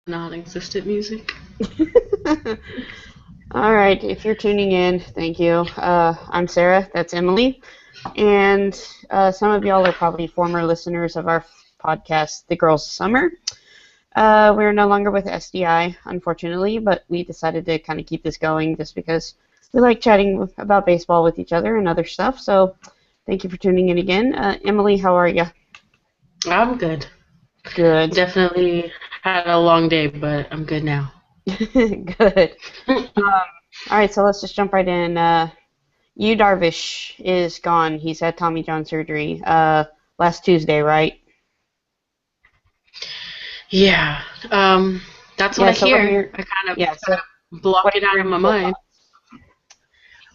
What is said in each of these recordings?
non-existent music. All right, if you're tuning in, thank you. I'm Sarah, that's Emily, and some of y'all are probably former listeners of our podcast, The Girls Summer. We're no longer with SDI, unfortunately, but we decided to kind of keep this going just because we like chatting about baseball with each other and other stuff. So thank you for tuning in again. Emily, how are you? I'm good. Good. Definitely had a long day, but I'm good now. Good. All right, so let's just jump right in. Yu Darvish is gone. He's had Tommy John surgery last Tuesday, right? Yeah, that's what Yeah. I So what are hear. your I kind of yeah? So block what it are out your of my initial mind.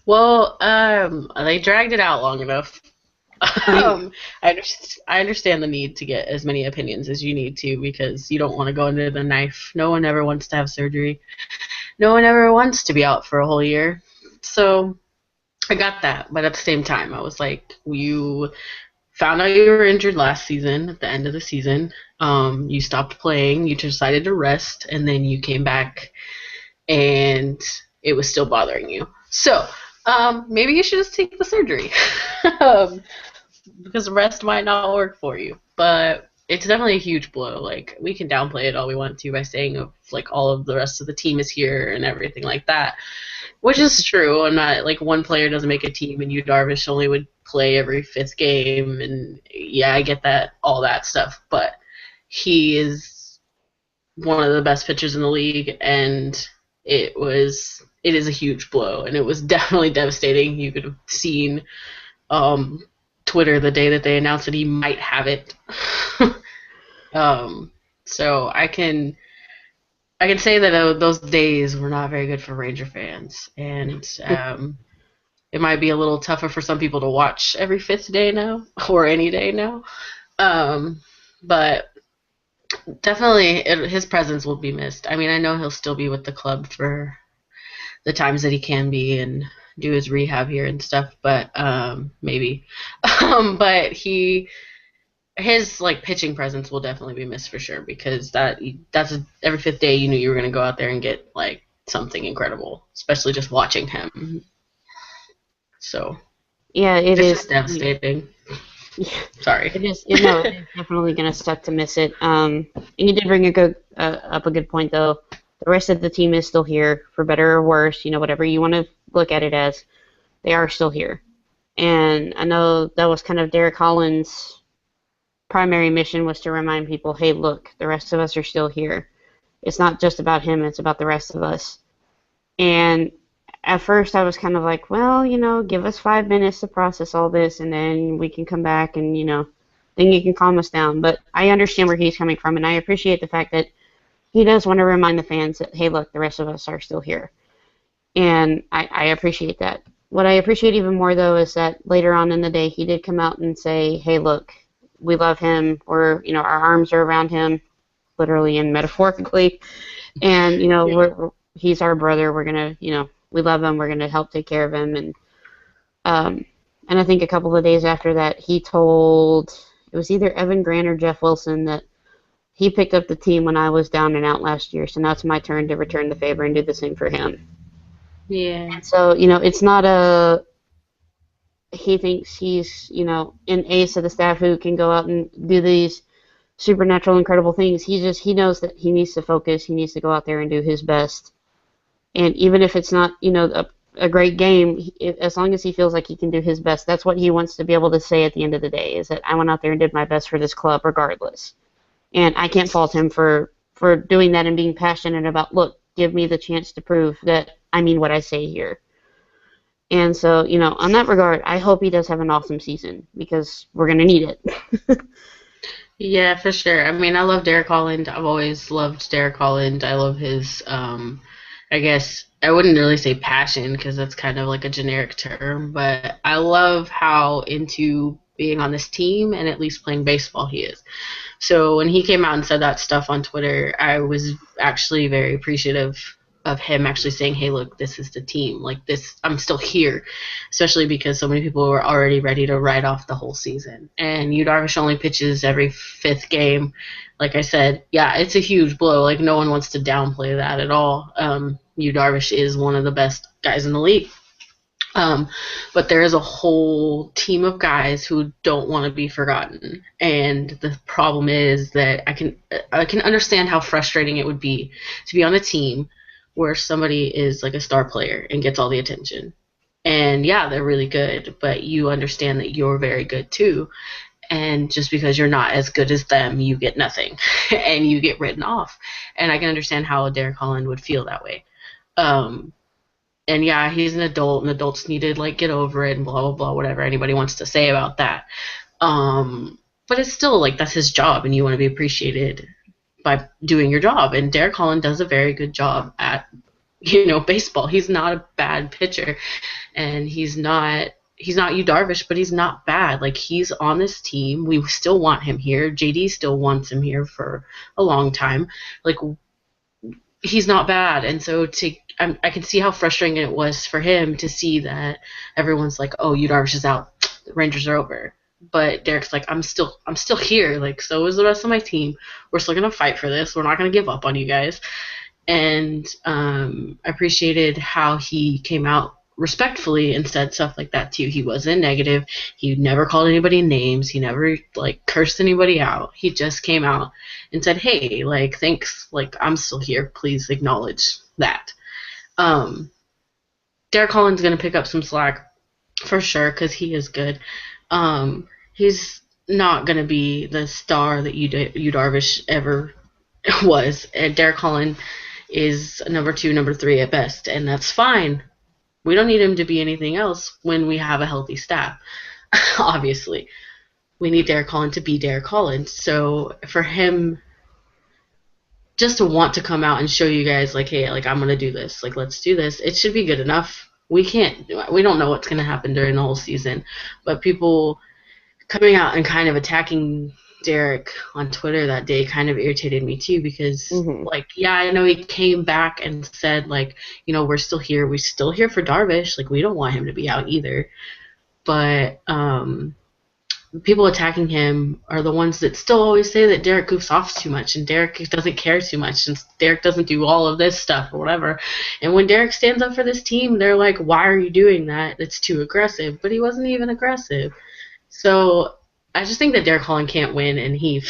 Well, they dragged it out long enough. thoughts? um, I understand the need to get as many opinions as you need to because you don't want to go under the knife. No one ever wants to have surgery. No one ever wants to be out for a whole year. So I got that, but at the same time, I was like, you found out you were injured last season at the end of the season. You stopped playing, you decided to rest, and then you came back and it was still bothering you. So maybe you should just take the surgery um, because the rest might not work for you. But it's definitely a huge blow. Like we can downplay it all we want to by saying of like all of the rest of the team is here and everything like that, which is true. I'm not like one player doesn't make a team, and Yu Darvish only would play every fifth game, and yeah, I get that, all that stuff. But he is one of the best pitchers in the league, and it is a huge blow, and it was definitely devastating. You could have seen um, Twitter the day that they announced that he might have it. um, so I can say that those days were not very good for Ranger fans, and it might be a little tougher for some people to watch every fifth day now or any day now. Um, but definitely, his presence will be missed. I mean, I know he'll still be with the club for the times that he can be and do his rehab here and stuff, but maybe. But his like pitching presence will definitely be missed for sure because every fifth day you knew you were going to go out there and get like something incredible, especially just watching him. So Yeah, it it's is. just devastating. Yeah, Sorry. it is. No, it is definitely gonna suck to miss it. And you did bring up a good point though. The rest of the team is still here, for better or worse. You know, whatever you want to look at it as, they are still here. And I know that was kind of Derek Holland's primary mission was to remind people, hey, look, the rest of us are still here. It's not just about him, it's about the rest of us. And at first I was kind of like, well, give us 5 minutes to process all this and then we can come back and, then you can calm us down. But I understand where he's coming from and I appreciate the fact that he does want to remind the fans that, hey, look, the rest of us are still here. And I appreciate that. What I appreciate even more, though, is that later on in the day, he did come out and say, hey, look, we love him. Our arms are around him, literally and metaphorically. And, Yeah. he's our brother. We're going to, we love him. We're going to help take care of him. Um, and I think a couple of days after that, he told, it was either Evan Grant or Jeff Wilson that he picked up the team when I was down and out last year. So now it's my turn to return the favor and do the same for him. Yeah. So, it's not he thinks he's, an ace of the staff who can go out and do these supernatural, incredible things. He knows that he needs to focus. He needs to go out there and do his best. And even if it's not, a great game, as long as he feels like he can do his best, that's what he wants to be able to say at the end of the day, is that I went out there and did my best for this club regardless. And I can't fault him for doing that and being passionate about, look, give me the chance to prove that I mean what I say here. And so, on that regard, I hope he does have an awesome season because we're going to need it. Yeah, for sure. I mean, I love Derek Holland. I've always loved Derek Holland. I love his, I guess, I wouldn't really say passion because that's kind of like a generic term, but I love how into being on this team and at least playing baseball he is. So when he came out and said that stuff on Twitter, I was actually very appreciative of him actually saying, hey, look, this is the team. Like, this, I'm still here, especially because so many people were already ready to write off the whole season. And Yu Darvish only pitches every 5th game. Like I said, yeah, it's a huge blow. Like, no one wants to downplay that at all. Yu Darvish is one of the best guys in the league. But there is a whole team of guys who don't want to be forgotten, and the problem is that I can understand how frustrating it would be to be on a team where somebody is like a star player and gets all the attention. And yeah, they're really good, but you understand that you're very good too. And just because you're not as good as them, you get nothing, and you get written off. And I can understand how Derek Holland would feel that way. And yeah, he's an adult, and adults need to like get over it and blah blah blah, whatever anybody wants to say about that. But it's still like that's his job, and you want to be appreciated by doing your job. And Derek Holland does a very good job at baseball. He's not a bad pitcher, and he's not Yu Darvish, but he's not bad. Like, he's on this team. We still want him here. JD still wants him here for a long time. Like, he's not bad, and so I can see how frustrating it was for him to see that everyone's like, oh, Yu Darvish is out, the Rangers are over. But Derek's like, I'm still here. Like, so is the rest of my team. We're still gonna fight for this. We're not gonna give up on you guys. And I appreciated how he came out respectfully and said stuff like that too. He wasn't negative. He never called anybody names. He never like cursed anybody out. He just came out and said, hey, like, thanks. Like, I'm still here. Please acknowledge that. Derek Holland's going to pick up some slack for sure because he is good. He's not going to be the star that Yu Darvish ever was. And Derek Holland is number 2, number 3 at best, and that's fine. We don't need him to be anything else when we have a healthy staff. Obviously, we need Derek Holland to be Derek Holland. So for him just to want to come out and show you guys, like, hey, like, I'm going to do this. Like, let's do this. It should be good enough. We don't know what's going to happen during the whole season. But people coming out and kind of attacking Derek on Twitter that day kind of irritated me too because, like, yeah, I know he came back and said, like, we're still here. We're still here for Darvish. Like, we don't want him to be out either. But people attacking him are the ones that still always say that Derek goofs off too much and Derek doesn't care too much and Derek doesn't do all of this stuff or whatever. And when Derek stands up for this team, they're like, why are you doing that? It's too aggressive. But he wasn't even aggressive. So I just think that Derek Holland can't win, and he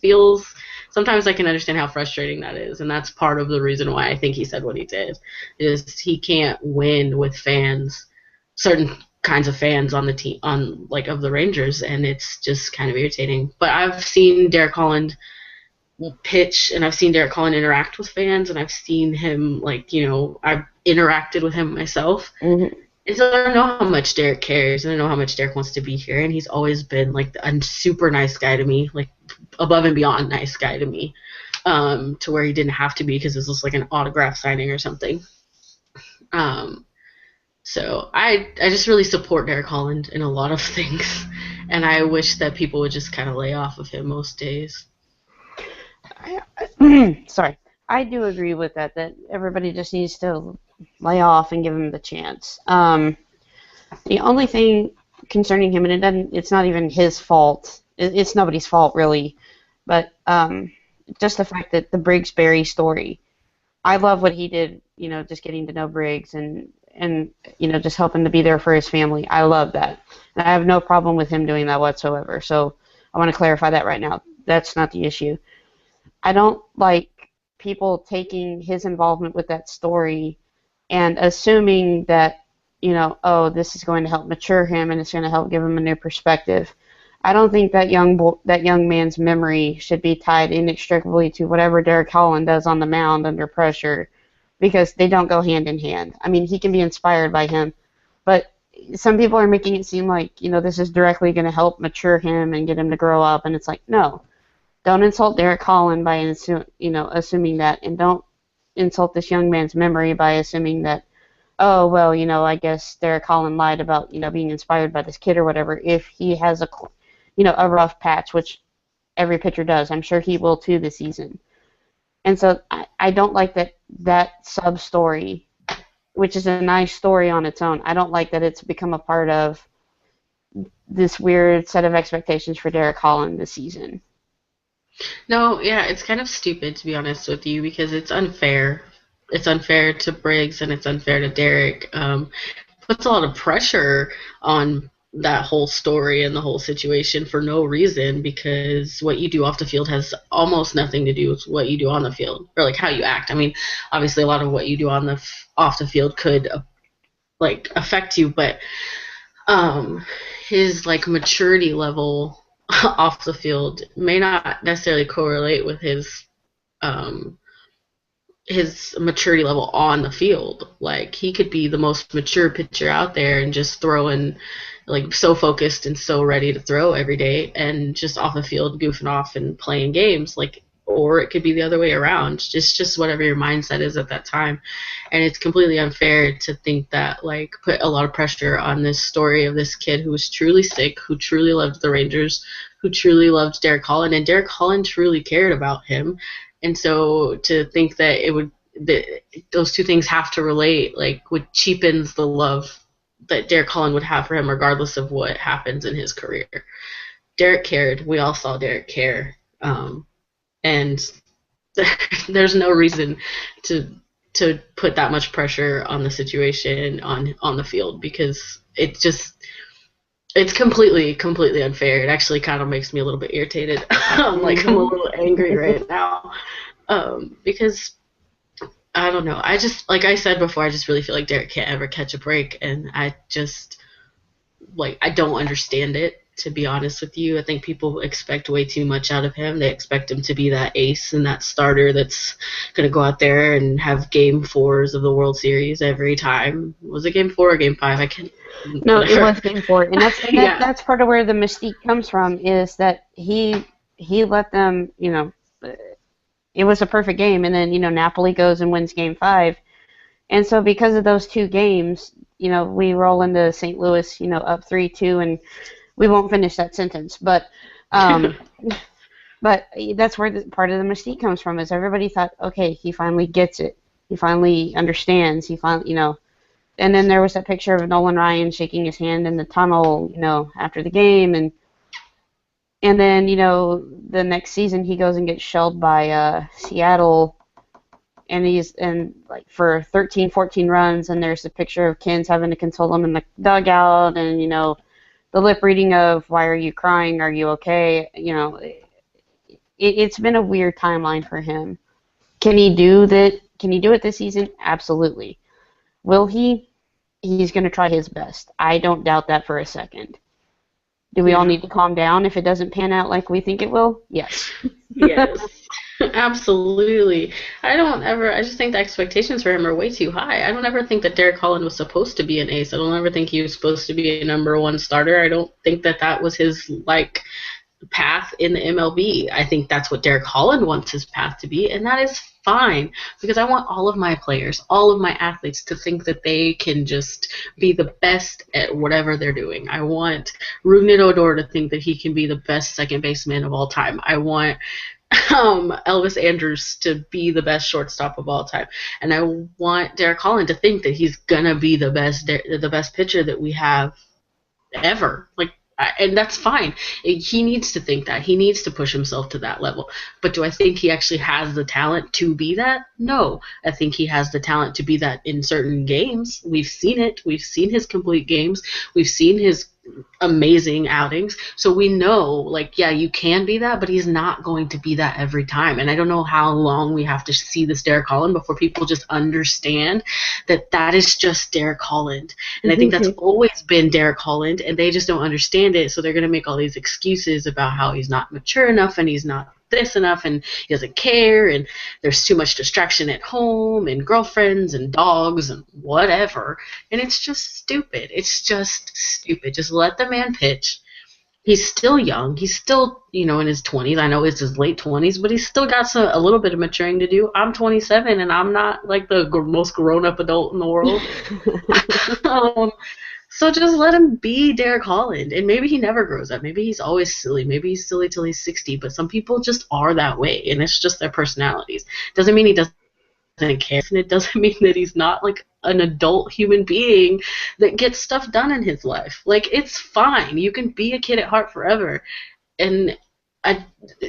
feels – sometimes I can understand how frustrating that is, and that's part of the reason why I think he said what he did, is he can't win with fans, certain – kinds of fans on the team of the Rangers, and it's just kind of irritating. But I've seen Derek Holland pitch, and I've seen Derek Holland interact with fans, and I've seen him I've interacted with him myself. And so I know how much Derek cares, and I know how much Derek wants to be here, and he's always been like a super nice guy to me, like above and beyond nice guy to me, to where he didn't have to be because this was like an autograph signing or something. So I just really support Derek Holland in a lot of things, and I wish that people would just kind of lay off of him most days. Sorry. I do agree with that everybody just needs to lay off and give him the chance. The only thing concerning him, and it's not even his fault, it's nobody's fault really, but just the fact that the Briggs-Berry story, I love what he did, just getting to know Briggs and just helping to be there for his family. I love that. And I have no problem with him doing that whatsoever. So I want to clarify that right now. That's not the issue. I don't like people taking his involvement with that story and assuming that, this is going to help mature him and it's going to help give him a new perspective. I don't think that young man's memory should be tied inextricably to whatever Derek Holland does on the mound under pressure, because they don't go hand in hand. I mean, he can be inspired by him, but some people are making it seem like, this is directly going to help mature him and get him to grow up, and it's like, no. Don't insult Derek Holland by, assuming that, and don't insult this young man's memory by assuming that, oh, well, I guess Derek Holland lied about, being inspired by this kid or whatever. If he has a rough patch, which every pitcher does, I'm sure he will too this season. And so I don't like that that sub story, which is a nice story on its own. I don't like that it's become a part of this weird set of expectations for Derek Holland this season. No, yeah, it's kind of stupid to be honest with you because it's unfair. It's unfair to Briggs and it's unfair to Derek. Puts a lot of pressure on that whole story and the whole situation for no reason because what you do off the field has almost nothing to do with what you do on the field or like how you act. I mean, obviously a lot of what you do on the off the field could like affect you, but his like maturity level off the field may not necessarily correlate with his maturity level on the field. Like he could be the most mature pitcher out there and just throwing like so focused and so ready to throw every day and just off the field goofing off and playing games like or it could be the other way around. Just whatever your mindset is at that time. And it's completely unfair to think that like put a lot of pressure on this story of this kid who was truly sick, who truly loved the Rangers, who truly loved Derek Holland, and Derek Holland truly cared about him. And so to think that those two things have to relate, like, what cheapens the love that Derek Holland would have for him, regardless of what happens in his career. Derek cared. We all saw Derek care, and there's no reason to put that much pressure on the situation on the field because it's completely unfair. It actually kind of makes me a little bit irritated. I'm a little angry right now because I don't know. I just, like I said before, I just really feel like Derek can't ever catch a break, and I just I don't understand it. To be honest with you, I think people expect way too much out of him. They expect him to be that ace and that starter that's going to go out there and have game 4s of the World Series every time. Was it game 4 or game 5? I can't. No, it was game 4, and that's part of where the mystique comes from. Is that he let them, it was a perfect game, and then Napoli goes and wins game 5, and so because of those 2 games, we roll into St. Louis, up 3-2, and we won't finish that sentence, but but that's where part of the mystique comes from. Is everybody thought, okay, he finally gets it, he finally understands, he finally, and then there was that picture of Nolan Ryan shaking his hand in the tunnel, after the game, and then the next season he goes and gets shelled by Seattle, and he's for 13, 14 runs, and there's a picture of Kins having to console him in the dugout, and the lip reading of "Why are you crying? Are you okay?" It's been a weird timeline for him. Can he do that? Can he do it this season? Absolutely. Will he? He's going to try his best. I don't doubt that for a second. Do we all need to calm down if it doesn't pan out like we think it will? Yes. Yes. Absolutely. I just think the expectations for him are way too high. I don't ever think that Derek Holland was supposed to be an ace. I don't ever think he was supposed to be a number 1 starter. I don't think that was his path in the MLB. I think that's what Derek Holland wants his path to be, and that is fine because I want all of my players, all of my athletes to think that they can just be the best at whatever they're doing. I want Rougned Odor to think that he can be the best second baseman of all time. I want Elvis Andrus to be the best shortstop of all time, and I want Derek Holland to think that he's gonna be the best pitcher that we have ever. And that's fine. He needs to think that. He needs to push himself to that level. But do I think he actually has the talent to be that? No. I think he has the talent to be that in certain games. We've seen it. We've seen his complete games. We've seen his amazing outings. So we know, you can be that, but he's not going to be that every time. And I don't know how long we have to see this Derek Holland before people just understand that is just Derek Holland. And I think that's always been Derek Holland, and they just don't understand it. So they're going to make all these excuses about how he's not mature enough and he's not this enough and he doesn't care and there's too much distraction at home and girlfriends and dogs and whatever. And it's just stupid. It's just stupid. Just let the man pitch. He's still young. He's still, in his 20s. I know it's his late 20s, but he's still got a little bit of maturing to do. I'm 27, and I'm not the most grown-up adult in the world. So just let him be Derek Holland, and maybe he never grows up. Maybe he's always silly. Maybe he's silly till he's 60, but some people just are that way, and it's just their personalities. Doesn't mean he doesn't doesn't care, and it doesn't mean that he's not like an adult human being that gets stuff done in his life. Like, it's fine. You can be a kid at heart forever. And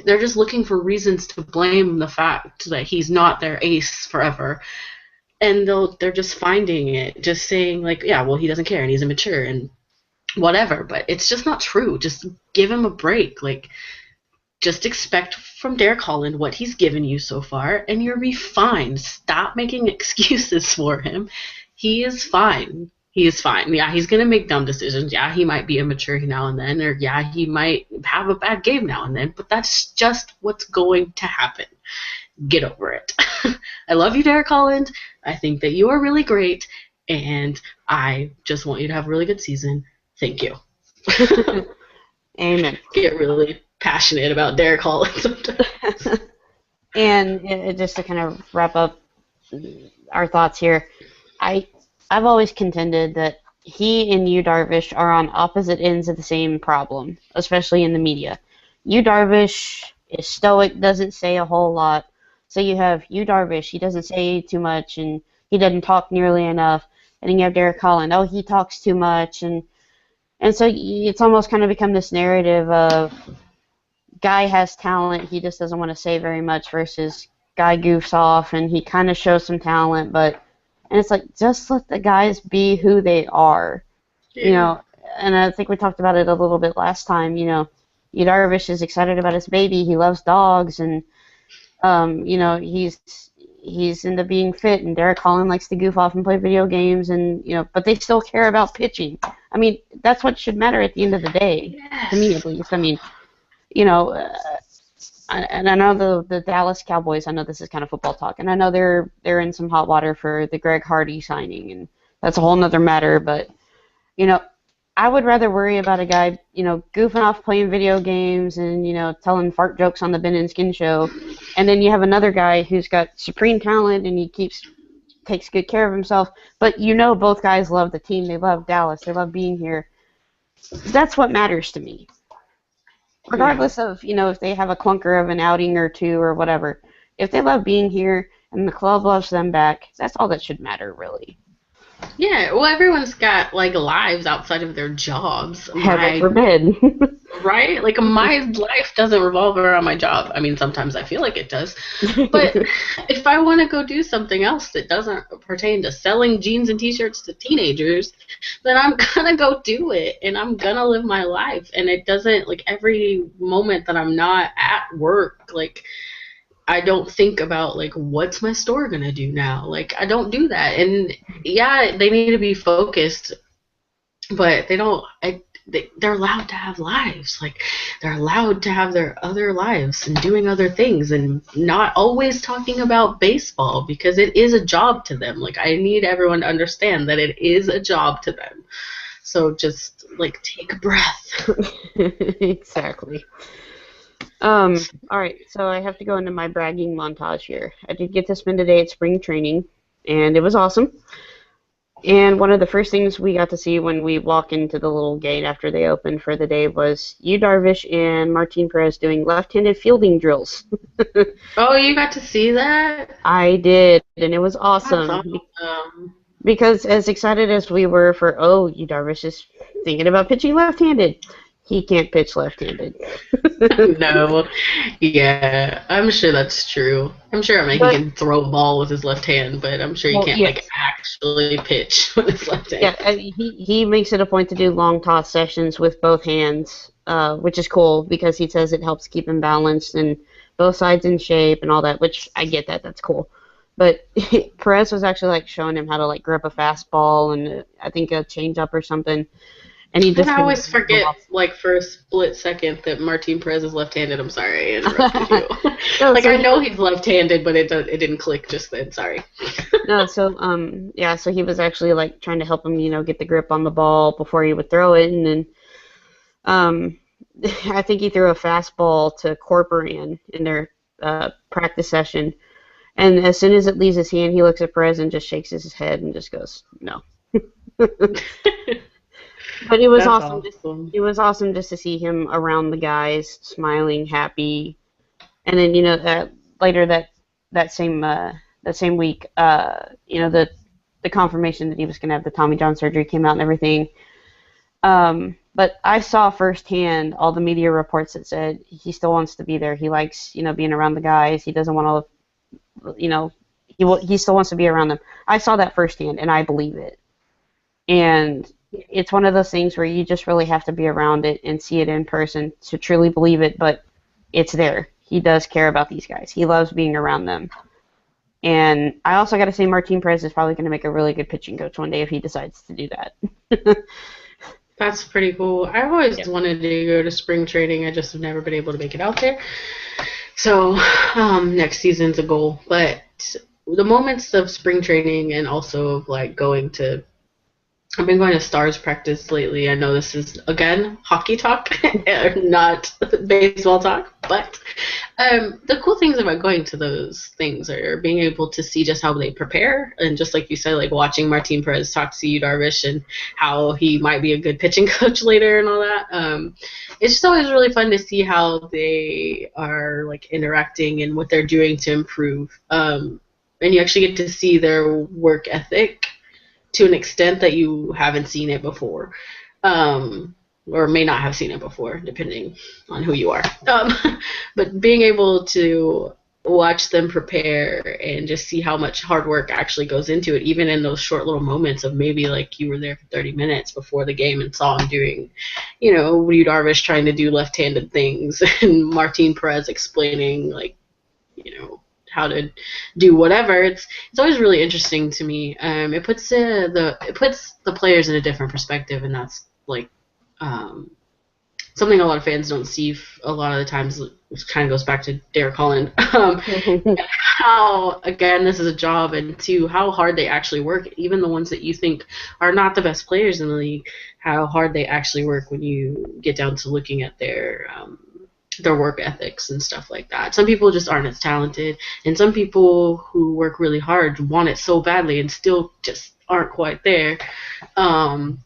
they're just looking for reasons to blame the fact that he's not their ace forever. And they're just finding it, just saying, like, yeah, well, he doesn't care and he's immature and whatever. But it's just not true. Just give him a break. Like, just expect from Derek Holland what he's given you so far, and you'll be fine. Stop making excuses for him. He is fine. He is fine. Yeah, he's going to make dumb decisions. Yeah, he might be immature now and then, or yeah, he might have a bad game now and then, but that's just what's going to happen. Get over it. I love you, Derek Holland. I think that you are really great, and I just want you to have a really good season. Thank you. Amen. Get really passionate about Derek Holland sometimes. And just to kind of wrap up our thoughts here, I've always contended that he and Yu Darvish are on opposite ends of the same problem, especially in the media. Yu Darvish is stoic, doesn't say a whole lot. So you have Yu Darvish, he doesn't say too much, and he doesn't talk nearly enough. And then you have Derek Holland, oh, he talks too much. And so it's almost kind of become this narrative of guy has talent, he just doesn't want to say very much, versus guy goofs off and he kind of shows some talent, and it's like, just let the guys be who they are. Yeah. You know, and I think we talked about it a little bit last time, you know, Yu Darvish is excited about his baby, he loves dogs, and you know, he's into being fit, and Derek Holland likes to goof off and play video games, and you know, but they still care about pitching. I mean, that's what should matter at the end of the day, yes. To me at least. I mean, you know, and I know the Dallas Cowboys, I know this is kind of football talk, and I know they're in some hot water for the Greg Hardy signing, and that's a whole nother matter, but, you know, I would rather worry about a guy, you know, goofing off playing video games and, you know, telling fart jokes on the Ben and Skin show, and then you have another guy who's got supreme talent and he takes good care of himself, but you know both guys love the team, they love Dallas, they love being here. That's what matters to me. Regardless of, you know, if they have a clunker of an outing or two or whatever. If they love being here and the club loves them back, that's all that should matter, really. Yeah, well, everyone's got, like, lives outside of their jobs. Heaven forbid. Right? Like, my life doesn't revolve around my job. I mean, sometimes I feel like it does. But if I want to go do something else that doesn't pertain to selling jeans and T-shirts to teenagers, then I'm going to go do it, and I'm going to live my life. And it doesn't, like, every moment that I'm not at work, like, I don't think about, like, what's my store going to do now? Like, I don't do that. And, yeah, they need to be focused, but they don't, they're allowed to have lives. Like, they're allowed to have their other lives and doing other things and not always talking about baseball because it is a job to them. Like, I need everyone to understand that it is a job to them. So just, like, take a breath. Exactly. All right, so I have to go into my bragging montage here. I did get to spend a day at spring training, and it was awesome. And one of the first things we got to see when we walk into the little gate after they opened for the day was Yu Darvish and Martin Perez doing left-handed fielding drills. Oh, you got to see that? I did, and it was awesome. Because as excited as we were for, Yu Darvish is thinking about pitching left-handed, he can't pitch left-handed. No. Yeah, I'm sure that's true. I'm sure he can throw a ball with his left hand, but I'm sure he can't like actually pitch with his left hand. Yeah, he makes it a point to do long toss sessions with both hands, which is cool because he says it helps keep him balanced and both sides in shape and all that, which I get that. That's cool. But Perez was actually like showing him how to like grip a fastball and I think a changeup or something. And I always forget, like, for a split second that Martin Perez is left-handed. I'm sorry, I interrupted you. Like, I know he's left-handed, but it didn't click just then. Sorry. No, so so he was actually like trying to help him, you know, get the grip on the ball before he would throw it, and then I think he threw a fastball to Corporan in their practice session, and as soon as it leaves his hand, he looks at Perez and just shakes his head and just goes, no. But it was awesome. It was awesome just to see him around the guys, smiling, happy, and then you know later that same that same week, the confirmation that he was going to have the Tommy John surgery came out and everything. But I saw firsthand all the media reports that said he still wants to be there. He likes, being around the guys. He doesn't want to, he still wants to be around them. I saw that firsthand, and I believe it. And it's one of those things where you just really have to be around it and see it in person to truly believe it, but it's there. He does care about these guys. He loves being around them. And I also got to say Martin Perez is probably going to make a really good pitching coach one day if he decides to do that. That's pretty cool. I've always wanted to go to spring training. I just have never been able to make it out there. So next season's a goal. But the moments of spring training and also of like I've been going to Stars practice lately. I know this is, again, hockey talk, not baseball talk. But the cool things about going to those things are being able to see just how they prepare. And just like you said, like watching Martin Perez talk to Yu Darvish and how he might be a good pitching coach later and all that. It's just always really fun to see how they are like interacting and what they're doing to improve. And you actually get to see their work ethic to an extent that you haven't seen it before, or may not have seen it before, depending on who you are. But being able to watch them prepare and just see how much hard work actually goes into it, even in those short little moments of maybe like you were there for 30 minutes before the game and saw him doing, Yu Darvish trying to do left-handed things and Martin Perez explaining like, how to do whatever. It's always really interesting to me. It puts the players in a different perspective, and that's like something a lot of fans don't see a lot of the times. Which kind of goes back to Derek Holland. How again this is a job, and two, how hard they actually work. Even the ones that you think are not the best players in the league, how hard they actually work when you get down to looking at their work ethics and stuff like that. Some people just aren't as talented, and some people who work really hard want it so badly and still just aren't quite there. And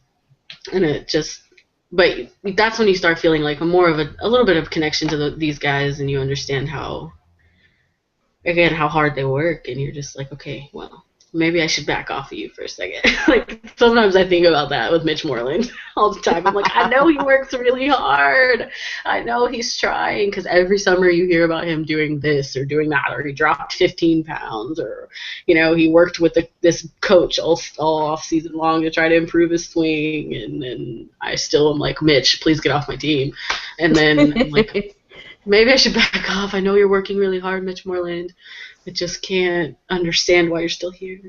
but that's when you start feeling like more of a little bit of connection to these guys, and you understand how hard they work, and you're just like, okay, well, maybe I should back off of you for a second. Like, sometimes I think about that with Mitch Moreland all the time. I'm like, I know he works really hard. I know he's trying, because every summer you hear about him doing this or doing that, or he dropped 15 pounds, or, he worked with this coach all off season long to try to improve his swing, and then I still am like, Mitch, please get off my team. And then I'm like, maybe I should back off. I know you're working really hard, Mitch Moreland. I just can't understand why you're still here.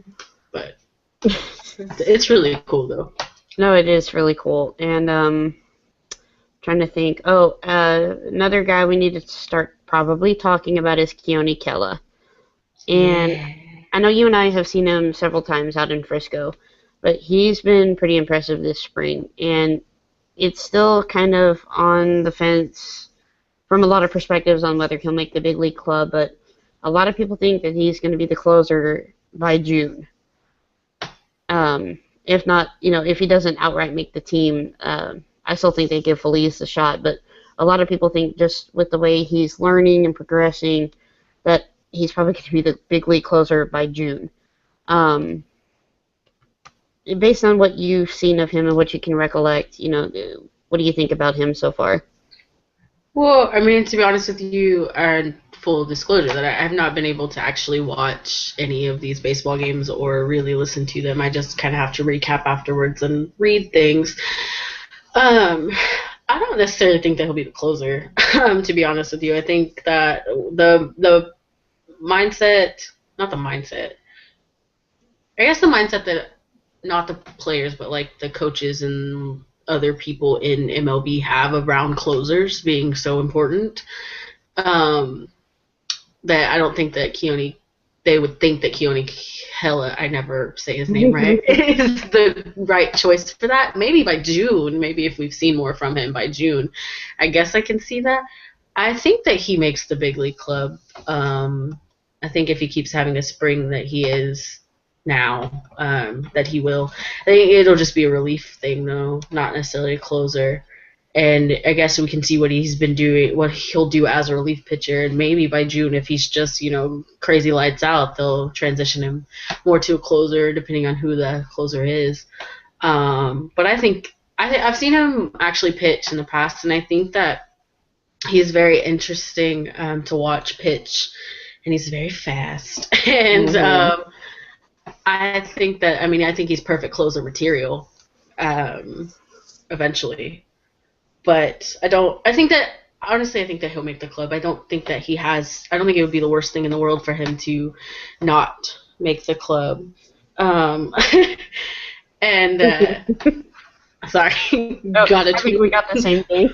But it's really cool, though. No, it is really cool. And trying to think. Another guy we need to start probably talking about is Keone Kela. And I know you and I have seen him several times out in Frisco, but he's been pretty impressive this spring. And it's still kind of on the fence from a lot of perspectives on whether he'll make the big league club, but a lot of people think that he's going to be the closer by June. If not, if he doesn't outright make the team, I still think they give Feliz a shot, but a lot of people think just with the way he's learning and progressing that he's probably going to be the big league closer by June. Based on what you've seen of him and what you can recollect, what do you think about him so far? Well, I mean, to be honest with you, and full disclosure, that I have not been able to actually watch any of these baseball games or really listen to them. I just kind of have to recap afterwards and read things. I don't necessarily think that he'll be the closer, to be honest with you. I think that the mindset, not the mindset, I guess the mindset that not the players, but like the coaches and other people in MLB have around closers being so important, that I don't think that they would think that Keone Kela, I never say his name right, is the right choice for that. Maybe by June, maybe if we've seen more from him by June, I guess I can see that. I think that he makes the big league club. I think if he keeps having a spring that he is now, that he will. I think it'll just be a relief thing, though, not necessarily a closer. And I guess we can see what he's been doing, what he'll do as a relief pitcher, and maybe by June, if he's just crazy lights out, they'll transition him more to a closer, depending on who the closer is. But I think I've seen him actually pitch in the past, and I think that he's very interesting to watch pitch, and he's very fast. And I think that I think he's perfect closer material eventually. But I think that honestly, I think that he'll make the club. I don't think it would be the worst thing in the world for him to not make the club. Um, and sorry, I think we got the same thing.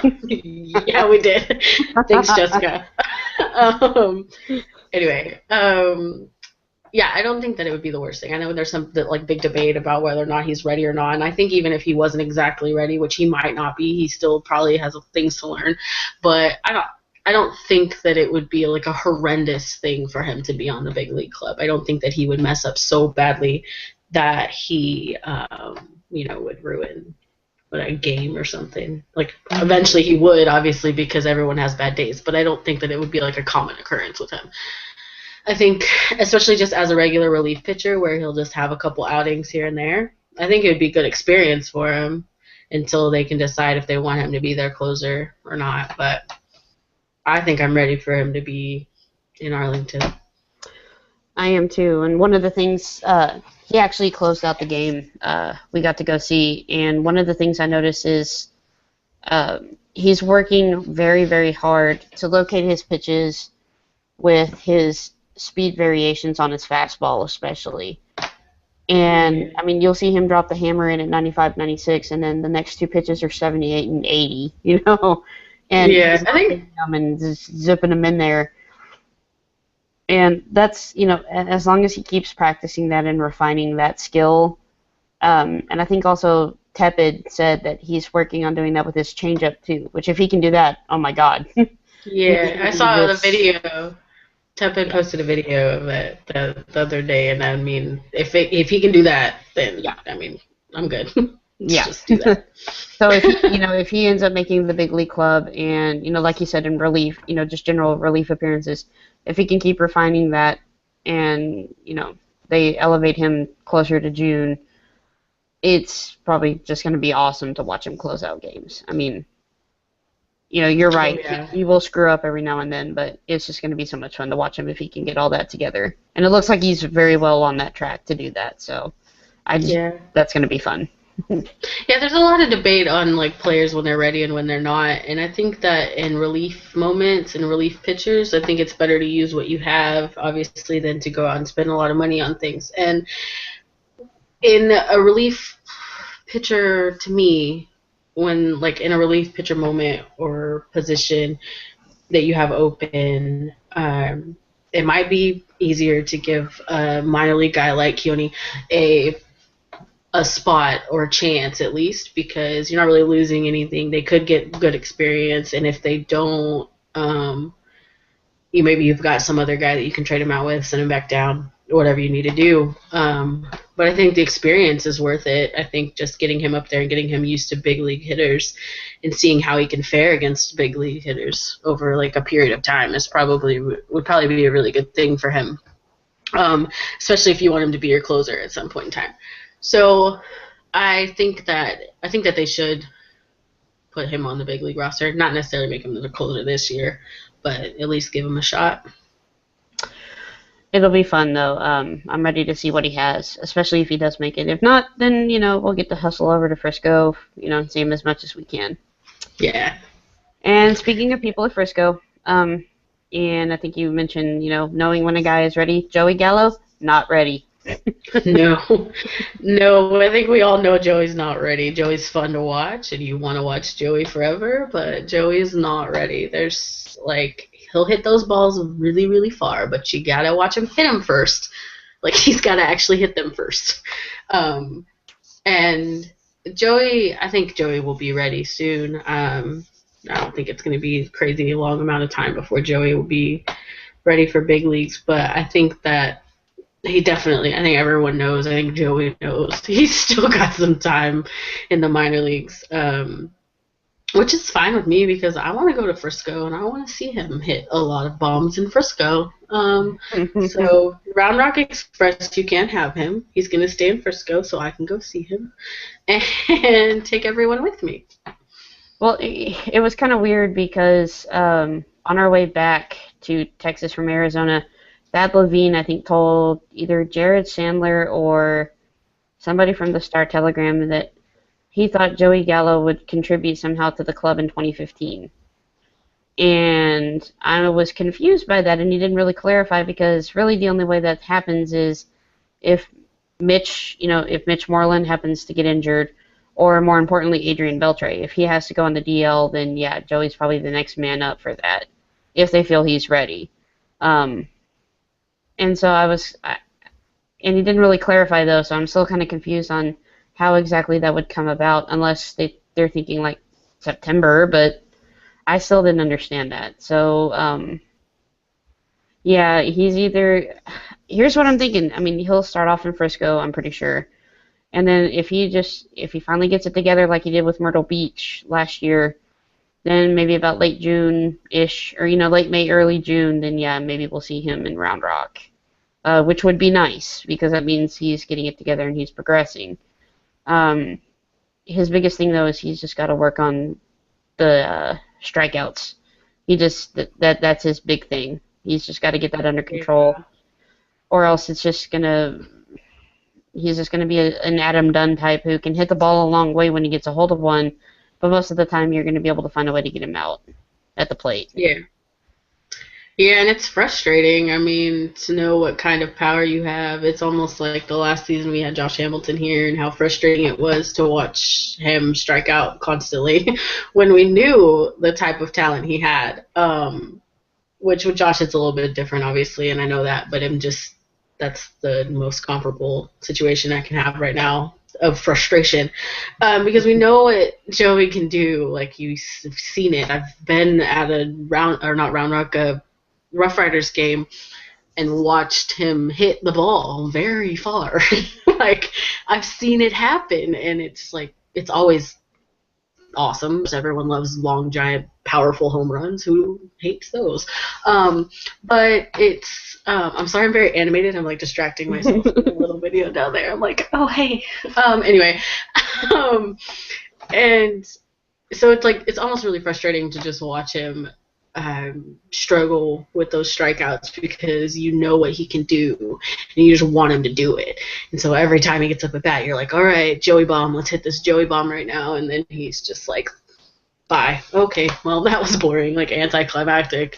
Yeah, we did. Thanks, Jessica. Anyway, yeah, I don't think that it would be the worst thing. I know there's some big debate about whether or not he's ready or not, and I think even if he wasn't exactly ready, which he might not be, he still probably has things to learn. But I don't think that it would be a horrendous thing for him to be on the big league club. I don't think that he would mess up so badly that he would ruin a game or something. Eventually he would, obviously, because everyone has bad days, but I don't think that it would be a common occurrence with him. I think, especially just as a regular relief pitcher where he'll just have a couple outings here and there, I think it would be a good experience for him until they can decide if they want him to be their closer or not. But I think I'm ready for him to be in Arlington. I am too. And one of the things, he actually closed out the game we got to go see. And one of the things I noticed is he's working very, very hard to locate his pitches with his speed variations on his fastball especially. And, you'll see him drop the hammer in at 95, 96, and then the next two pitches are 78 and 80, And yeah, I think and just zipping them in there. And that's, as long as he keeps practicing that and refining that skill. And I think also Tepid said that he's working on doing that with his changeup too, which if he can do that, oh my God. Yeah, I saw the video. Tepid posted a video of it the other day, and if he can do that, then yeah, I'm good. Just do that. So if he ends up making the big league club, and like you said in relief, just general relief appearances, if he can keep refining that, and they elevate him closer to June, it's probably just going to be awesome to watch him close out games. You're right. Oh, yeah. He will screw up every now and then, but it's just going to be so much fun to watch him if he can get all that together. And it looks like he's very well on that track to do that. So, that's going to be fun. Yeah, there's a lot of debate on players when they're ready and when they're not, and I think that in relief moments and relief pitchers, I think it's better to use what you have, obviously, than to go out and spend a lot of money on things. And in a relief pitcher, to me, when in a relief pitcher moment or position that you have open, it might be easier to give a minor league guy like Keone a spot or a chance at least, because you're not really losing anything. They could get good experience, and if they don't, you've got some other guy that you can trade him out with, send him back down, whatever you need to do. But I think the experience is worth it. I think just getting him up there and getting him used to big league hitters and seeing how he can fare against big league hitters over a period of time would probably be a really good thing for him, especially if you want him to be your closer at some point in time. So I think that they should put him on the big league roster. Not necessarily make him the closer this year, but at least give him a shot. It'll be fun, though. I'm ready to see what he has, especially if he does make it. If not, then, we'll get to hustle over to Frisco, and see him as much as we can. Yeah. And speaking of people at Frisco, and I think you mentioned, knowing when a guy is ready, Joey Gallo, not ready. No, I think we all know Joey's not ready. Joey's fun to watch, and you want to watch Joey forever, but Joey's not ready. There's, he'll hit those balls really, really far, but you gotta watch him hit them first. He's gotta actually hit them first. And Joey, I think Joey will be ready soon. I don't think it's going to be a crazy long amount of time before Joey will be ready for big leagues, but I think that I think everyone knows. I think Joey knows. He's still got some time in the minor leagues. which is fine with me because I want to go to Frisco and I want to see him hit a lot of bombs in Frisco. So Round Rock Express, you can't have him. He's going to stay in Frisco so I can go see him and take everyone with me. Well, it was kind of weird because on our way back to Texas from Arizona, Thad Levine, I think, told either Jared Sandler or somebody from the Star Telegram that he thought Joey Gallo would contribute somehow to the club in 2015. And I was confused by that, and he didn't really clarify because really the only way that happens is if Mitch Moreland happens to get injured, or more importantly, Adrian Beltre. If he has to go on the DL, then yeah, Joey's probably the next man up for that, if they feel he's ready. And so and he didn't really clarify though, so I'm still kind of confused on how exactly that would come about, unless they're thinking like September, but I still didn't understand that. So, yeah, here's what I'm thinking. I mean, he'll start off in Frisco, I'm pretty sure. And then if he finally gets it together like he did with Myrtle Beach last year, then maybe about late June-ish, or, late May, early June, then yeah, maybe we'll see him in Round Rock, which would be nice because that means he's getting it together and he's progressing. His biggest thing, though, is he's just got to work on the strikeouts. That's his big thing. He's just got to get that under control, or else he's just gonna be an Adam Dunn type who can hit the ball a long way when he gets a hold of one, but most of the time you're going to be able to find a way to get him out at the plate. Yeah. Yeah, and it's frustrating. I mean, to know what kind of power you have. It's almost like the last season we had Josh Hamilton here and how frustrating it was to watch him strike out constantly when we knew the type of talent he had. Which with Josh it's a little bit different, obviously, and I know that, but that's the most comparable situation I can have right now of frustration, because we know what Joey can do. Like, you've seen it. I've been at a Rough Riders game and watched him hit the ball very far. Like, I've seen it happen, and it's always awesome. Everyone loves long, giant, powerful home runs. Who hates those? But it's I'm sorry, I'm very animated. I'm like distracting myself with a little video down there. I'm like, oh hey. Anyway, and so it's almost really frustrating to just watch him struggle with those strikeouts because you know what he can do and you just want him to do it. And so every time he gets up at bat, you're like, all right, Joey bomb, let's hit this Joey bomb right now. And then he's just like, bye. Okay, well, that was boring, like anticlimactic.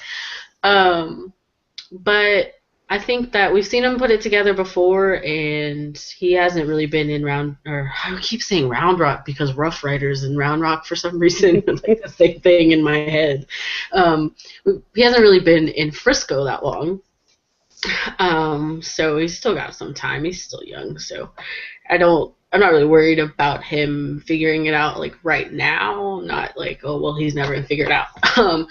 But I think that we've seen him put it together before, and he hasn't really been in I keep saying Round Rock because Rough Riders and Round Rock for some reason, like the same thing in my head. He hasn't really been in Frisco that long, so he's still got some time. He's still young, so I'm not really worried about him figuring it out like right now. Not like, oh well, he's never gonna figure it out.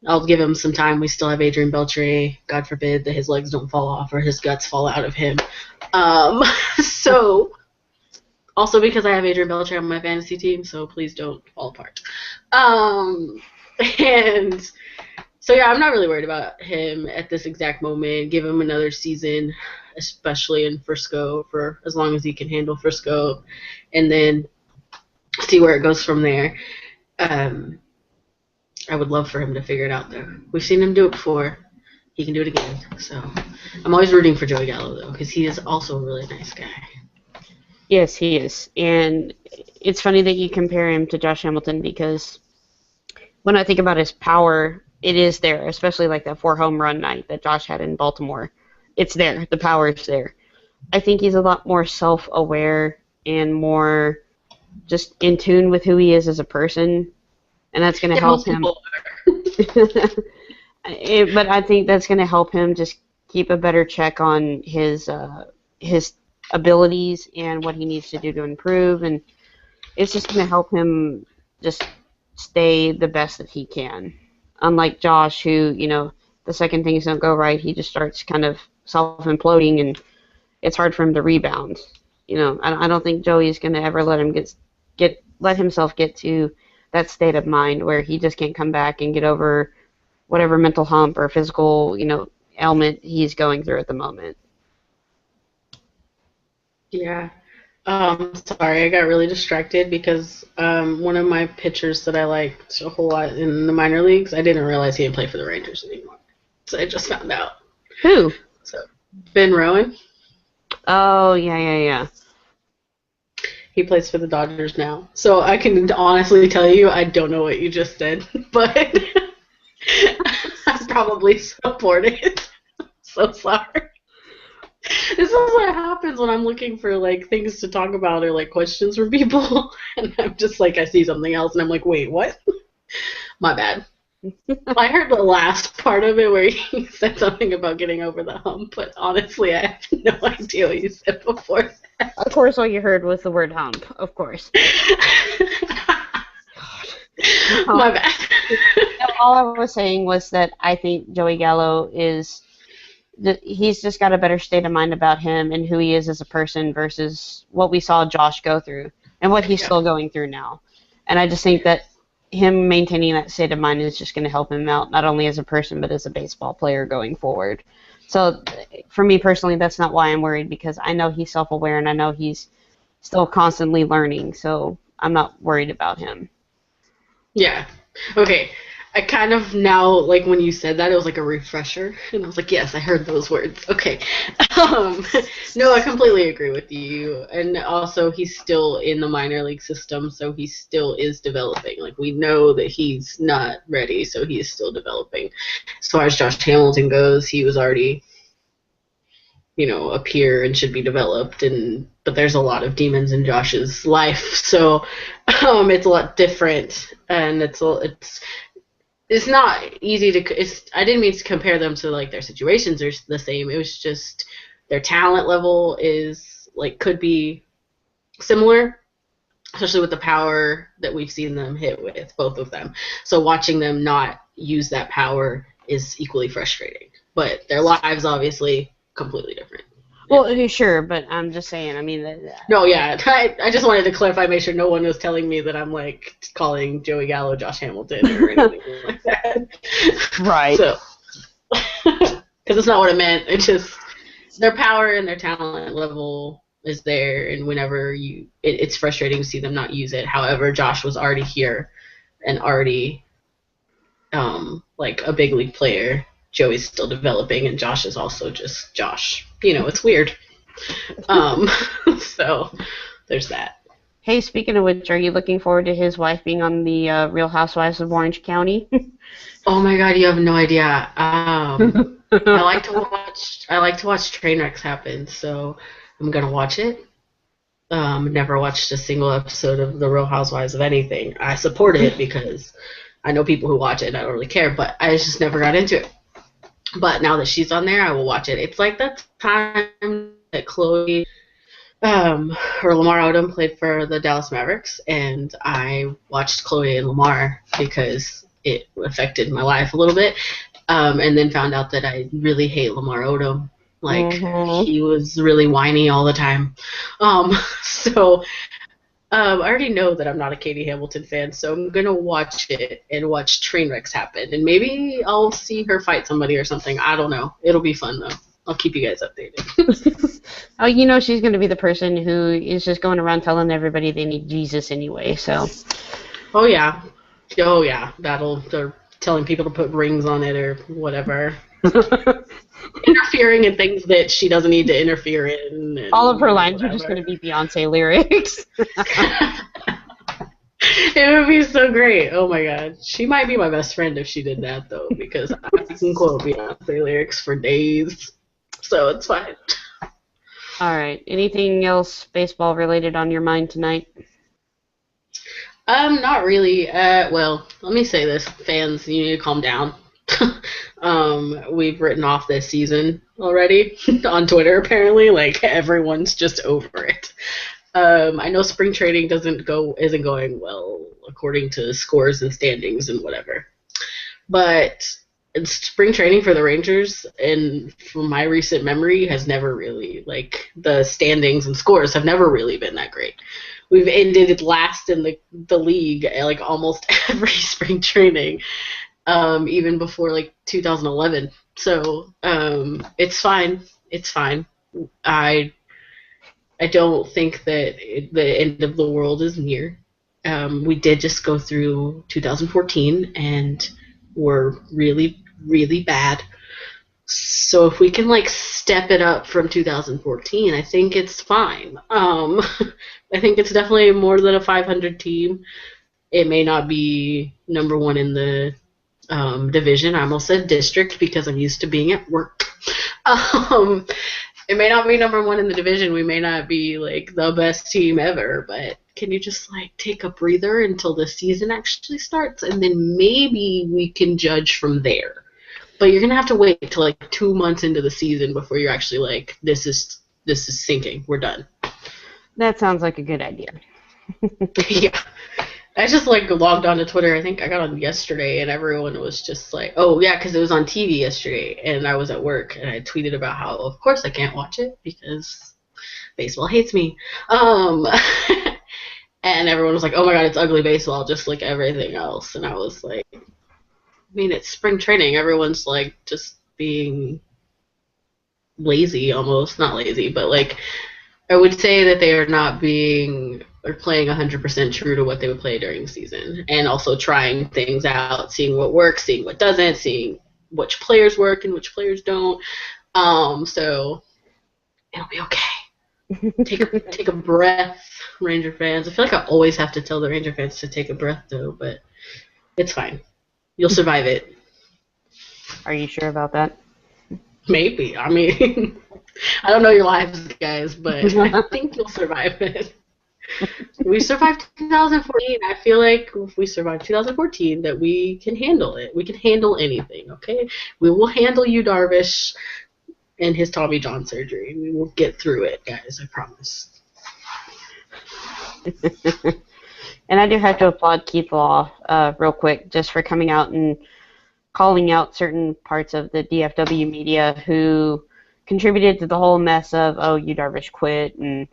I'll give him some time. We still have Adrian Beltre. God forbid that his legs don't fall off or his guts fall out of him. So, also because I have Adrian Beltre on my fantasy team, so please don't fall apart. And so, yeah, I'm not really worried about him at this exact moment. Give him another season, especially in Frisco, for as long as he can handle Frisco, and then see where it goes from there. I would love for him to figure it out, though. We've seen him do it before. He can do it again. So I'm always rooting for Joey Gallo, though, because he is also a really nice guy. Yes, he is. And it's funny that you compare him to Josh Hamilton because when I think about his power, it is there, especially like that 4-home run night that Josh had in Baltimore. It's there. The power is there. I think he's a lot more self-aware and more just in tune with who he is as a person. And that's going to help him. But I think that's going to help him just keep a better check on his abilities and what he needs to do to improve. And it's just going to help him just stay the best that he can. Unlike Josh, who, the second things don't go right, he just starts kind of self-imploding, and it's hard for him to rebound. I don't think Joey is going to ever let himself get to that state of mind where he just can't come back and get over whatever mental hump or physical, ailment he's going through at the moment. Yeah. Sorry, I got really distracted because one of my pitchers that I liked a whole lot in the minor leagues, I didn't realize he didn't play for the Rangers anymore. So I just found out. Who? So Ben Rowan. Oh, yeah. He plays for the Dodgers now. So I can honestly tell you, I don't know what you just said, but I probably support it. So sorry. This is what happens when I'm looking for like things to talk about or like questions from people, and I'm just like I see something else and I'm like, wait, what? My bad. I heard the last part of it where he said something about getting over the hump, but honestly, I have no idea what you said before that. Of course, all you heard was the word hump. Of course. My bad. All I was saying was that I think Joey Gallo he's just got a better state of mind about him and who he is as a person versus what we saw Josh go through and what he's still going through now. And I just think that him maintaining that state of mind is just going to help him out, not only as a person, but as a baseball player going forward. So for me personally, that's not why I'm worried, because I know he's self-aware and I know he's still constantly learning. So I'm not worried about him. Yeah. Okay. I kind of now, like when you said that, it was like a refresher, and I was like, yes, I heard those words. Okay. No, I completely agree with you. And also, he's still in the minor league system, so he still is developing. Like, we know that he's not ready, so he is still developing. As far as Josh Hamilton goes, he was already, a peer and should be developed, but there's a lot of demons in Josh's life, so it's a lot different, and it's not easy to. I didn't mean to compare them to like their situations are the same. It was just their talent level is like could be similar, especially with the power that we've seen them hit with, both of them. So watching them not use that power is equally frustrating. But their lives obviously completely different. Well, sure, but I'm just saying, I mean... No, yeah, I just wanted to clarify, make sure no one was telling me that I'm, like, calling Joey Gallo Josh Hamilton or anything like that. Right. So, because it's not what I meant. It's just their power and their talent level is there, and whenever it's frustrating to see them not use it. However, Josh was already here and already, like, a big league player. Joey's still developing, and Josh is also just Josh. It's weird. So there's that. Hey, speaking of which, are you looking forward to his wife being on the Real Housewives of Orange County? Oh my God, you have no idea. I like to watch train wrecks happen, so I'm gonna watch it. Never watched a single episode of the Real Housewives of anything. I support it because I know people who watch it and I don't really care, but I just never got into it. But now that she's on there, I will watch it. It's like that time that Chloe or Lamar Odom played for the Dallas Mavericks, and I watched Chloe and Lamar because it affected my life a little bit, and then found out that I really hate Lamar Odom. Like, he was really whiny all the time. So I already know that I'm not a Katie Hamilton fan, so I'm going to watch it and watch train wrecks happen. And maybe I'll see her fight somebody or something. I don't know. It'll be fun, though. I'll keep you guys updated. Oh, she's going to be the person who is just going around telling everybody they need Jesus anyway, so. Oh, yeah. They're telling people to put rings on it or whatever. Interfering in things that she doesn't need to interfere in. All of her lines are just going to be Beyonce lyrics. It would be so great. Oh my God. She might be my best friend if she did that, though, because I can quote Beyonce lyrics for days. So it's fine. All right. Anything else baseball related on your mind tonight? Not really. Well, let me say this. Fans, you need to calm down. We've written off this season already on Twitter, apparently. Like, everyone's just over it. I know spring training isn't going well according to scores and standings and whatever. But spring training for the Rangers, and from my recent memory, has never really, like, the standings and scores have never really been that great. We've ended last in the league at, like, almost every spring training, even before, like, 2011. So it's fine. It's fine. I I don't think that the end of the world is near. We did just go through 2014, and we're really, really bad. So if we can, like, step it up from 2014, I think it's fine. I think it's definitely more than a 500 team. It may not be number one in the division. I almost said district because I'm used to being at work. Um, it may not be number one in the division. We may not be, like, the best team ever, but can you just, like, take a breather until the season actually starts, and then maybe we can judge from there. But you're gonna have to wait till, like, 2 months into the season before you're actually like, this is sinking. We're done. That sounds like a good idea. Yeah. I just, like, logged on to Twitter. I think I got on yesterday, and everyone was just like, oh, yeah, because it was on TV yesterday, and I was at work, and I tweeted about how, of course, I can't watch it because baseball hates me. And everyone was like, oh, my God, it's ugly baseball, just like everything else. And I was like, I mean, it's spring training. Everyone's, like, just being lazy almost. Not lazy, but, like, I would say that they are not being or playing 100% true to what they would play during the season, and also trying things out, seeing what works, seeing what doesn't, seeing which players work and which players don't. So it'll be okay. Take a breath, Ranger fans. I feel like I always have to tell the Ranger fans to take a breath, though, but it's fine. You'll survive it. Are you sure about that? Maybe. I mean, I don't know your lives, guys, but I think you'll survive it. We survived 2014. I feel like if we survived 2014, that we can handle it. We can handle anything, okay? We will handle you, Darvish, and his Tommy John surgery. We will get through it, guys. I promise. And I do have to applaud Keith Law real quick just for coming out and calling out certain parts of the DFW media who contributed to the whole mess of, oh, Yu Darvish quit. And,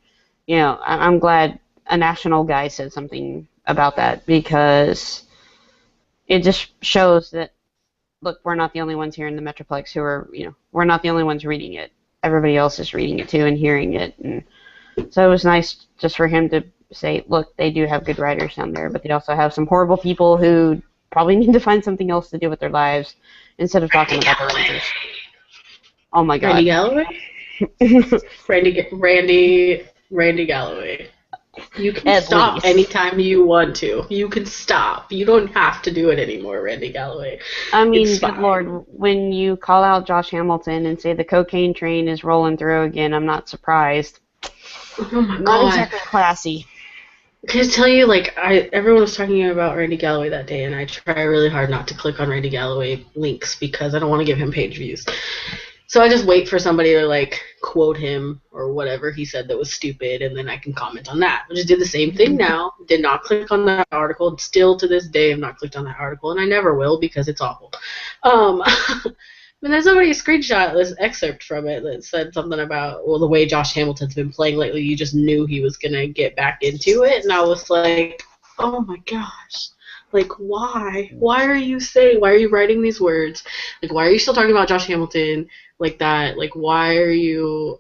you know, I'm glad a national guy said something about that, because it just shows that, look, we're not the only ones here in the Metroplex who are, you know, we're not the only ones reading it. Everybody else is reading it too and hearing it. And so it was nice just for him to say, look, they do have good writers down there, but they also have some horrible people who probably need to find something else to do with their lives instead of talking about the Rangers. Oh my God. Randy Galloway? Randy Galloway. You can stop anytime you want to. You can stop. You don't have to do it anymore, Randy Galloway. I mean, good Lord, when you call out Josh Hamilton and say the cocaine train is rolling through again, I'm not surprised. Oh my God. Not exactly classy. Can I tell you, like, everyone was talking about Randy Galloway that day, and I try really hard not to click on Randy Galloway links because I don't want to give him page views. So I just wait for somebody to, like, quote him or whatever he said that was stupid, and then I can comment on that. I just did the same thing now. Did not click on that article. Still to this day, I've not clicked on that article, and I never will because it's awful. And then somebody screenshot this excerpt from it that said something about, well, the way Josh Hamilton's been playing lately, you just knew he was going to get back into it. And I was like, oh my gosh. Like, why? Why are you writing these words? Like, why are you still talking about Josh Hamilton like that? Like, why are you,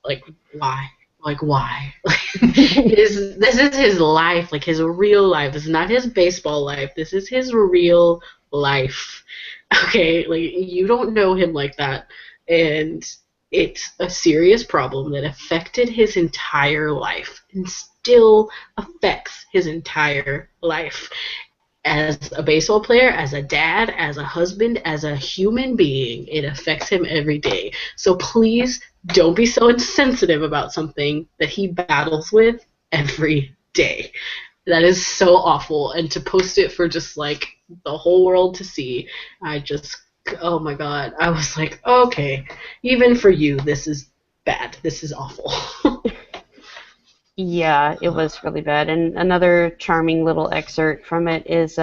like, why? Like, why? This is his life, like, his real life. This is not his baseball life. This is his real life. Okay, like, you don't know him like that, and it's a serious problem that affected his entire life and still affects his entire life. As a baseball player, as a dad, as a husband, as a human being, it affects him every day. So please don't be so insensitive about something that he battles with every day. That is so awful, and to post it for just, like, the whole world to see, oh my God, I was like, okay, even for you, this is bad. This is awful. Yeah, it was really bad. And another charming little excerpt from it is